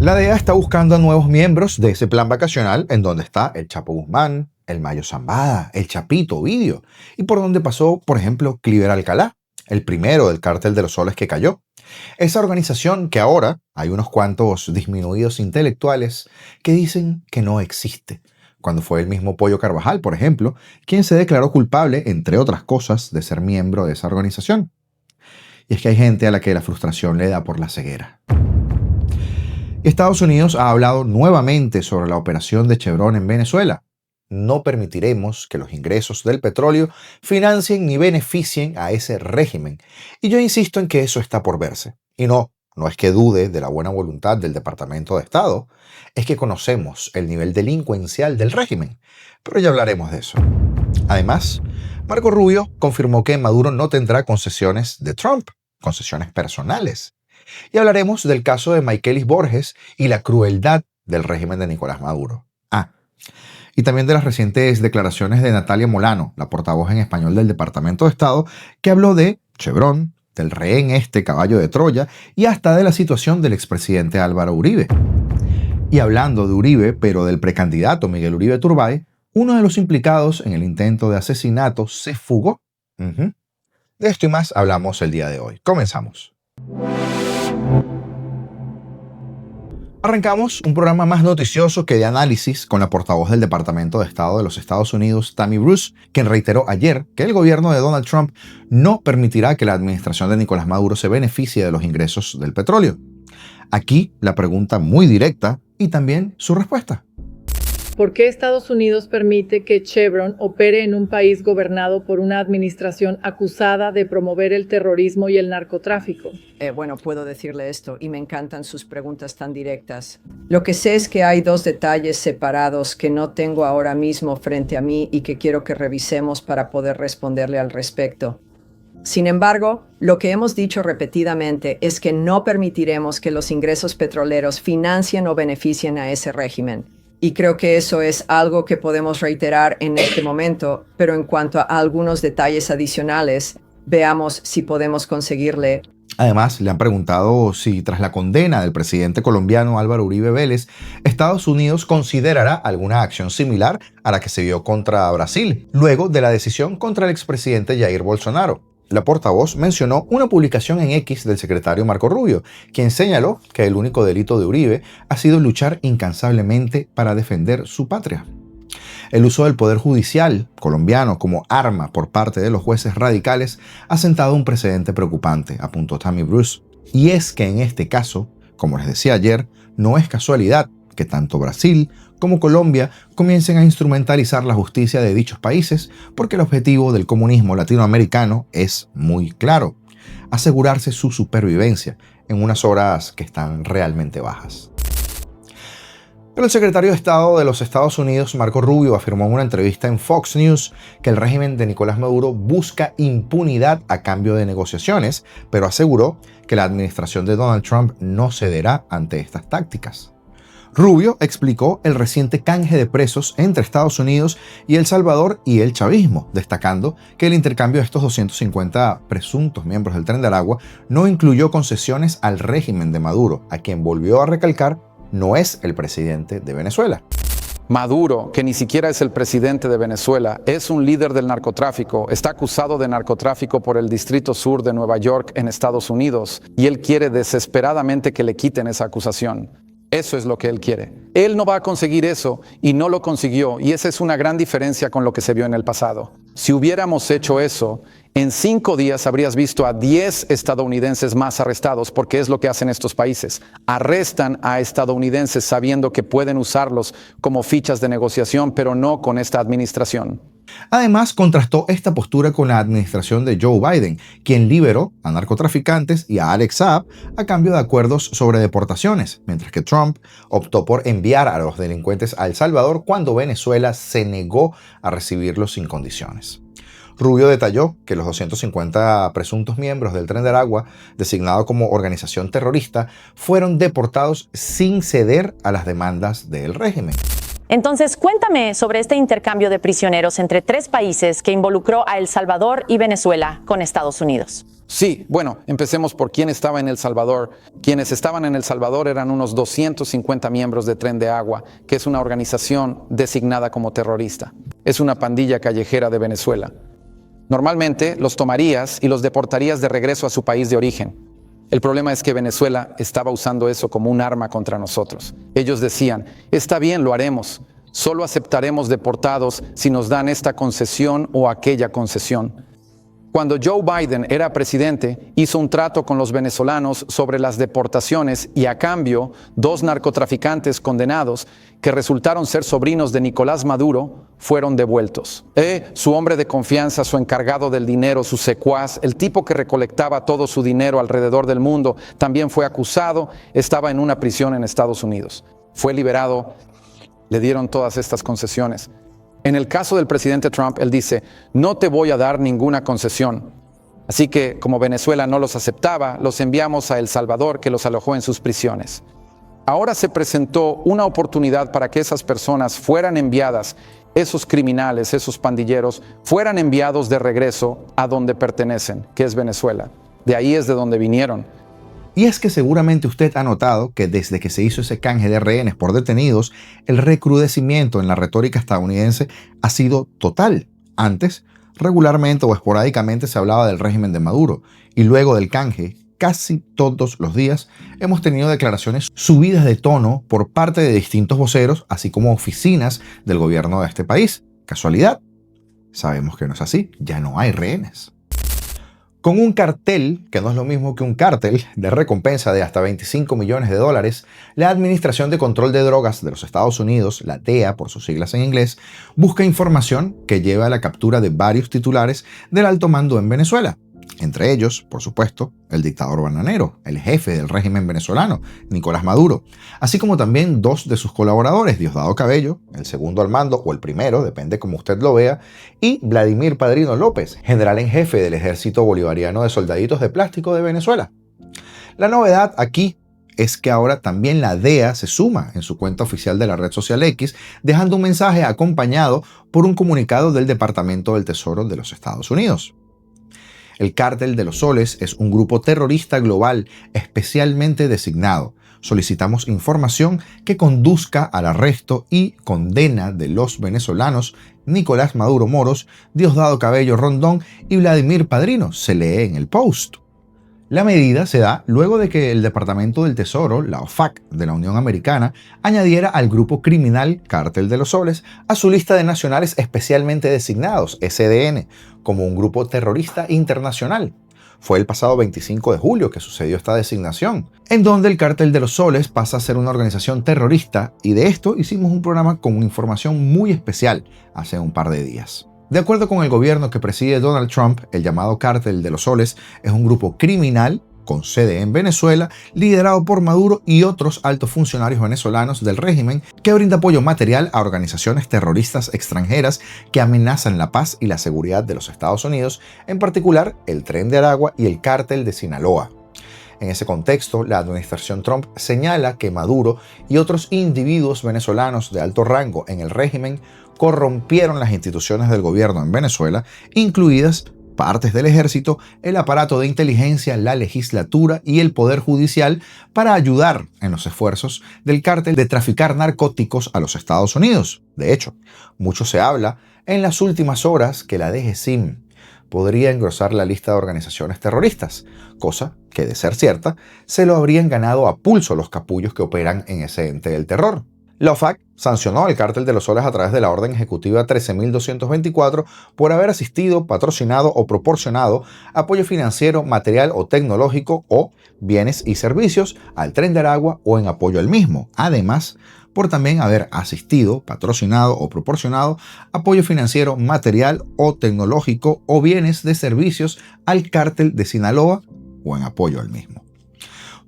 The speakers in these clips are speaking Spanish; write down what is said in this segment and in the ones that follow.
La DEA está buscando a nuevos miembros de ese plan vacacional en donde está el Chapo Guzmán, el Mayo Zambada, el Chapito Ovidio y por donde pasó, por ejemplo, Cliver Alcalá, el primero del cártel de los soles que cayó. Esa organización que ahora hay unos cuantos disminuidos intelectuales que dicen que no existe, cuando fue el mismo Pollo Carvajal, por ejemplo, quien se declaró culpable, entre otras cosas, de ser miembro de esa organización. Y es que hay gente a la que la frustración le da por la ceguera. Estados Unidos ha hablado nuevamente sobre la operación de Chevron en Venezuela. No permitiremos que los ingresos del petróleo financien ni beneficien a ese régimen. Y yo insisto en que eso está por verse. Y no es que dude de la buena voluntad del Departamento de Estado, es que conocemos el nivel delincuencial del régimen. Pero ya hablaremos de eso. Además, Marco Rubio confirmó que Maduro no tendrá concesiones de Trump, concesiones personales. Y hablaremos del caso de Michaelis Borges y la crueldad del régimen de Nicolás Maduro. Y también de las recientes declaraciones de Natalia Molano, la portavoz en español del Departamento de Estado, que habló de Chevron, del rehén caballo de Troya y hasta de la situación del expresidente Álvaro Uribe. Y hablando de Uribe, pero del precandidato Miguel Uribe Turbay, uno de los implicados en el intento de asesinato se fugó. De esto y más hablamos el día de hoy. Comenzamos. Arrancamos un programa más noticioso que de análisis con la portavoz del Departamento de Estado de los Estados Unidos, Tammy Bruce, quien reiteró ayer que el gobierno de Donald Trump no permitirá que la administración de Nicolás Maduro se beneficie de los ingresos del petróleo. Aquí la pregunta muy directa y también su respuesta. ¿Por qué Estados Unidos permite que Chevron opere en un país gobernado por una administración acusada de promover el terrorismo y el narcotráfico? Bueno, puedo decirle esto y me encantan sus preguntas tan directas. Lo que sé es que hay dos detalles separados que no tengo ahora mismo frente a mí y que quiero que revisemos para poder responderle al respecto. Sin embargo, lo que hemos dicho repetidamente es que no permitiremos que los ingresos petroleros financien o beneficien a ese régimen. Y creo que eso es algo que podemos reiterar en este momento, pero en cuanto a algunos detalles adicionales, veamos si podemos conseguirle. Además, le han preguntado si tras la condena del presidente colombiano Álvaro Uribe Vélez, Estados Unidos considerará alguna acción similar a la que se vio contra Brasil, luego de la decisión contra el expresidente Jair Bolsonaro. La portavoz mencionó una publicación en X del secretario Marco Rubio, quien señaló que el único delito de Uribe ha sido luchar incansablemente para defender su patria. El uso del poder judicial colombiano como arma por parte de los jueces radicales ha sentado un precedente preocupante, apuntó Tammy Bruce. Y es que en este caso, como les decía ayer, no es casualidad que tanto Brasil como Colombia comiencen a instrumentalizar la justicia de dichos países, porque el objetivo del comunismo latinoamericano es muy claro: asegurarse su supervivencia en unas horas que están realmente bajas. Pero el secretario de Estado de los Estados Unidos, Marco Rubio, afirmó en una entrevista en Fox News que el régimen de Nicolás Maduro busca impunidad a cambio de negociaciones, pero aseguró que la administración de Donald Trump no cederá ante estas tácticas. Rubio explicó el reciente canje de presos entre Estados Unidos y El Salvador y el chavismo, destacando que el intercambio de estos 250 presuntos miembros del Tren de Aragua no incluyó concesiones al régimen de Maduro, a quien volvió a recalcar no es el presidente de Venezuela. Maduro, que ni siquiera es el presidente de Venezuela, es un líder del narcotráfico, está acusado de narcotráfico por el Distrito Sur de Nueva York en Estados Unidos, y él quiere desesperadamente que le quiten esa acusación. Eso es lo que él quiere. Él no va a conseguir eso y no lo consiguió, y esa es una gran diferencia con lo que se vio en el pasado. Si hubiéramos hecho eso, en 5 días habrías visto a 10 estadounidenses más arrestados, porque es lo que hacen estos países. Arrestan a estadounidenses sabiendo que pueden usarlos como fichas de negociación, pero no con esta administración. Además, contrastó esta postura con la administración de Joe Biden, quien liberó a narcotraficantes y a Alex Saab a cambio de acuerdos sobre deportaciones, mientras que Trump optó por enviar a los delincuentes a El Salvador cuando Venezuela se negó a recibirlos sin condiciones. Rubio detalló que los 250 presuntos miembros del Tren de Aragua, designado como organización terrorista, fueron deportados sin ceder a las demandas del régimen. Entonces, cuéntame sobre este intercambio de prisioneros entre 3 países que involucró a El Salvador y Venezuela con Estados Unidos. Sí, bueno, empecemos por quién estaba en El Salvador. Quienes estaban en El Salvador eran unos 250 miembros de Tren de Agua, que es una organización designada como terrorista. Es una pandilla callejera de Venezuela. Normalmente los tomarías y los deportarías de regreso a su país de origen. El problema es que Venezuela estaba usando eso como un arma contra nosotros. Ellos decían, está bien, lo haremos. Solo aceptaremos deportados si nos dan esta concesión o aquella concesión. Cuando Joe Biden era presidente, hizo un trato con los venezolanos sobre las deportaciones y a cambio, 2 narcotraficantes condenados, que resultaron ser sobrinos de Nicolás Maduro, fueron devueltos. Su hombre de confianza, su encargado del dinero, su secuaz, el tipo que recolectaba todo su dinero alrededor del mundo, también fue acusado, estaba en una prisión en Estados Unidos. Fue liberado, le dieron todas estas concesiones. En el caso del presidente Trump, él dice, no te voy a dar ninguna concesión. Así que, como Venezuela no los aceptaba, los enviamos a El Salvador, que los alojó en sus prisiones. Ahora se presentó una oportunidad para que esas personas fueran enviadas, esos criminales, esos pandilleros, fueran enviados de regreso a donde pertenecen, que es Venezuela. De ahí es de donde vinieron. Y es que seguramente usted ha notado que desde que se hizo ese canje de rehenes por detenidos, el recrudecimiento en la retórica estadounidense ha sido total. Antes, regularmente o esporádicamente se hablaba del régimen de Maduro, y luego del canje, casi todos los días, hemos tenido declaraciones subidas de tono por parte de distintos voceros, así como oficinas del gobierno de este país. ¿Casualidad? Sabemos que no es así, ya no hay rehenes. Con un cartel, que no es lo mismo que un cártel, de recompensa de hasta $25 millones, la Administración de Control de Drogas de los Estados Unidos, la DEA por sus siglas en inglés, busca información que lleva a la captura de varios titulares del alto mando en Venezuela. Entre ellos, por supuesto, el dictador bananero, el jefe del régimen venezolano, Nicolás Maduro, así como también 2 de sus colaboradores, Diosdado Cabello, el segundo al mando o el primero, depende como usted lo vea, y Vladimir Padrino López, general en jefe del Ejército Bolivariano de Soldaditos de Plástico de Venezuela. La novedad aquí es que ahora también la DEA se suma en su cuenta oficial de la red social X, dejando un mensaje acompañado por un comunicado del Departamento del Tesoro de los Estados Unidos. El Cártel de los Soles es un grupo terrorista global especialmente designado. Solicitamos información que conduzca al arresto y condena de los venezolanos Nicolás Maduro Moros, Diosdado Cabello Rondón y Vladimir Padrino, se lee en el post. La medida se da luego de que el Departamento del Tesoro, la OFAC de la Unión Americana, añadiera al grupo criminal Cártel de los Soles a su lista de nacionales especialmente designados, SDN, como un grupo terrorista internacional. Fue el pasado 25 de julio que sucedió esta designación, en donde el Cártel de los Soles pasa a ser una organización terrorista, y de esto hicimos un programa con información muy especial hace un par de días. De acuerdo con el gobierno que preside Donald Trump, el llamado Cártel de los Soles es un grupo criminal con sede en Venezuela, liderado por Maduro y otros altos funcionarios venezolanos del régimen, que brinda apoyo material a organizaciones terroristas extranjeras que amenazan la paz y la seguridad de los Estados Unidos, en particular el Tren de Aragua y el Cártel de Sinaloa. En ese contexto, la administración Trump señala que Maduro y otros individuos venezolanos de alto rango en el régimen corrompieron las instituciones del gobierno en Venezuela, incluidas partes del ejército, el aparato de inteligencia, la legislatura y el poder judicial, para ayudar en los esfuerzos del cártel de traficar narcóticos a los Estados Unidos. De hecho, mucho se habla en las últimas horas que la DGCIM podría engrosar la lista de organizaciones terroristas, cosa que, de ser cierta, se lo habrían ganado a pulso los capullos que operan en ese ente del terror. La OFAC sancionó al Cártel de los Soles a través de la Orden Ejecutiva 13.224 por haber asistido, patrocinado o proporcionado apoyo financiero, material o tecnológico o bienes y servicios al Tren de Aragua o en apoyo al mismo. Además, por también haber asistido, patrocinado o proporcionado apoyo financiero, material o tecnológico o bienes de servicios al Cártel de Sinaloa o en apoyo al mismo.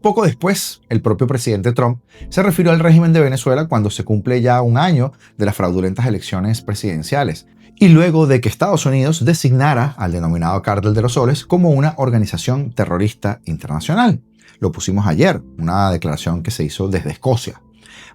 Poco después, el propio presidente Trump se refirió al régimen de Venezuela cuando se cumple ya un año de las fraudulentas elecciones presidenciales, y luego de que Estados Unidos designara al denominado Cártel de los Soles como una organización terrorista internacional. Lo pusimos ayer, una declaración que se hizo desde Escocia.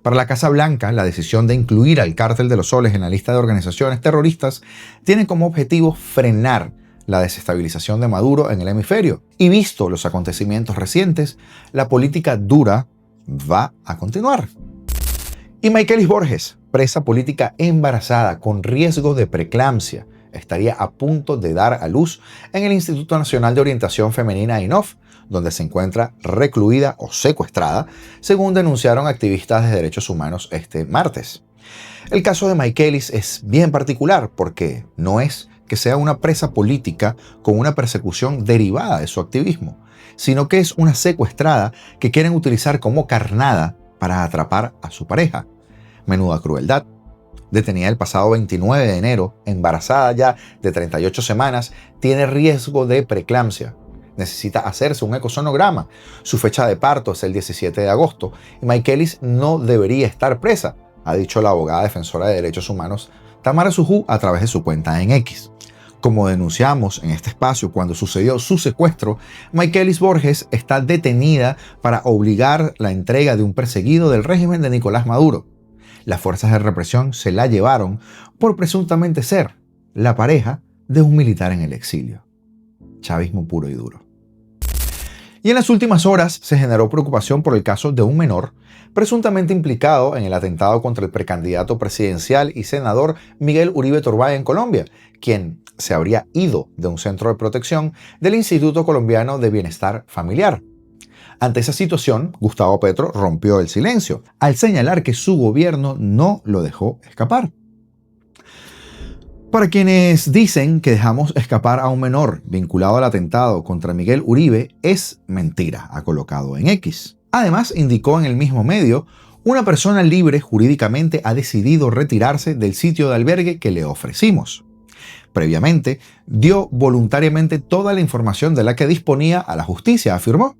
Para la Casa Blanca, la decisión de incluir al Cártel de los Soles en la lista de organizaciones terroristas tiene como objetivo frenar la desestabilización de Maduro en el hemisferio. Y visto los acontecimientos recientes, la política dura va a continuar. Y Maykelis Borges, presa política embarazada con riesgo de preeclampsia, estaría a punto de dar a luz en el Instituto Nacional de Orientación Femenina INOF, donde se encuentra recluida o secuestrada, según denunciaron activistas de derechos humanos este martes. El caso de Maykelis es bien particular porque no es que sea una presa política con una persecución derivada de su activismo, sino que es una secuestrada que quieren utilizar como carnada para atrapar a su pareja. Menuda crueldad. Detenida el pasado 29 de enero, embarazada ya de 38 semanas, tiene riesgo de preeclampsia. Necesita hacerse un ecosonograma. Su fecha de parto es el 17 de agosto y Maykelis no debería estar presa, ha dicho la abogada defensora de derechos humanos Tamara Sujú a través de su cuenta en X. Como denunciamos en este espacio cuando sucedió su secuestro, Maykelis Borges está detenida para obligar la entrega de un perseguido del régimen de Nicolás Maduro. Las fuerzas de represión se la llevaron por presuntamente ser la pareja de un militar en el exilio. Chavismo puro y duro. Y en las últimas horas se generó preocupación por el caso de un menor presuntamente implicado en el atentado contra el precandidato presidencial y senador Miguel Uribe Turbay en Colombia, quien se habría ido de un centro de protección del Instituto Colombiano de Bienestar Familiar. Ante esa situación, Gustavo Petro rompió el silencio, al señalar que su gobierno no lo dejó escapar. Para quienes dicen que dejamos escapar a un menor vinculado al atentado contra Miguel Uribe, es mentira, ha colocado en X. Además, indicó en el mismo medio, una persona libre jurídicamente ha decidido retirarse del sitio de albergue que le ofrecimos. Previamente, dio voluntariamente toda la información de la que disponía a la justicia, afirmó.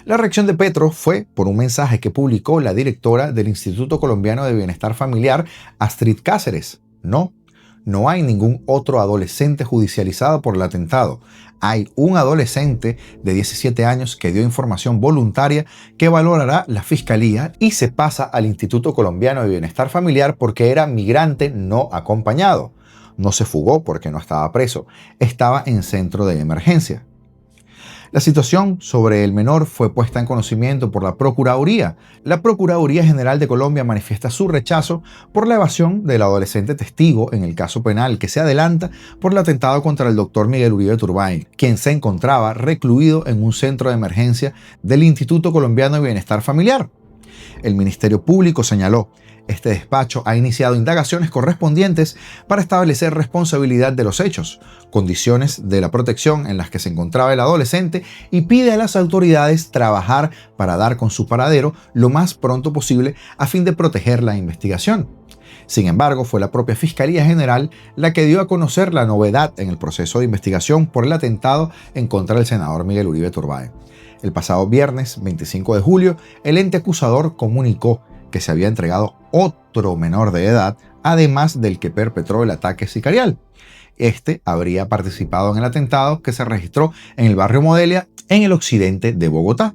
La reacción de Petro fue por un mensaje que publicó la directora del Instituto Colombiano de Bienestar Familiar, Astrid Cáceres. No hay ningún otro adolescente judicializado por el atentado. Hay un adolescente de 17 años que dio información voluntaria que valorará la Fiscalía y se pasa al Instituto Colombiano de Bienestar Familiar porque era migrante no acompañado. No se fugó porque no estaba preso, estaba en centro de emergencia. La situación sobre el menor fue puesta en conocimiento por la Procuraduría. La Procuraduría General de Colombia manifiesta su rechazo por la evasión del adolescente testigo en el caso penal que se adelanta por el atentado contra el doctor Miguel Uribe Turbay, quien se encontraba recluido en un centro de emergencia del Instituto Colombiano de Bienestar Familiar. El Ministerio Público señaló: este despacho ha iniciado indagaciones correspondientes para establecer responsabilidad de los hechos, condiciones de la protección en las que se encontraba el adolescente y pide a las autoridades trabajar para dar con su paradero lo más pronto posible a fin de proteger la investigación. Sin embargo, fue la propia Fiscalía General la que dio a conocer la novedad en el proceso de investigación por el atentado en contra del senador Miguel Uribe Turbay. El pasado viernes 25 de julio, el ente acusador comunicó que se había entregado otro menor de edad, además del que perpetró el ataque sicarial. Este habría participado en el atentado que se registró en el barrio Modelia, en el occidente de Bogotá.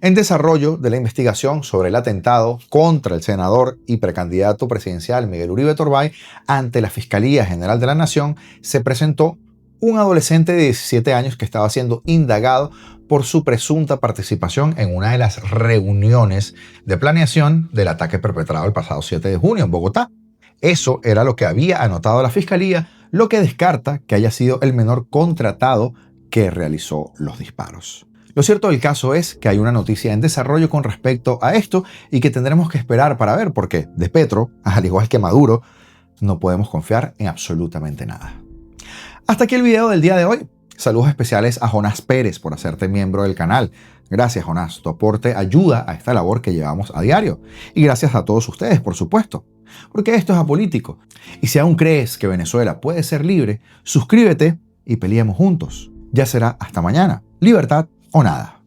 En desarrollo de la investigación sobre el atentado contra el senador y precandidato presidencial Miguel Uribe Turbay, ante la Fiscalía General de la Nación se presentó un adolescente de 17 años que estaba siendo indagado por su presunta participación en una de las reuniones de planeación del ataque perpetrado el pasado 7 de junio en Bogotá. Eso era lo que había anotado la Fiscalía, lo que descarta que haya sido el menor contratado que realizó los disparos. Lo cierto del caso es que hay una noticia en desarrollo con respecto a esto y que tendremos que esperar para ver, porque de Petro, al igual que Maduro, no podemos confiar en absolutamente nada. Hasta aquí el video del día de hoy. Saludos especiales a Jonás Pérez por hacerte miembro del canal. Gracias, Jonás. Tu aporte ayuda a esta labor que llevamos a diario. Y gracias a todos ustedes, por supuesto. Porque esto es apolítico. Y si aún crees que Venezuela puede ser libre, suscríbete y peleemos juntos. Ya será hasta mañana. Libertad o nada.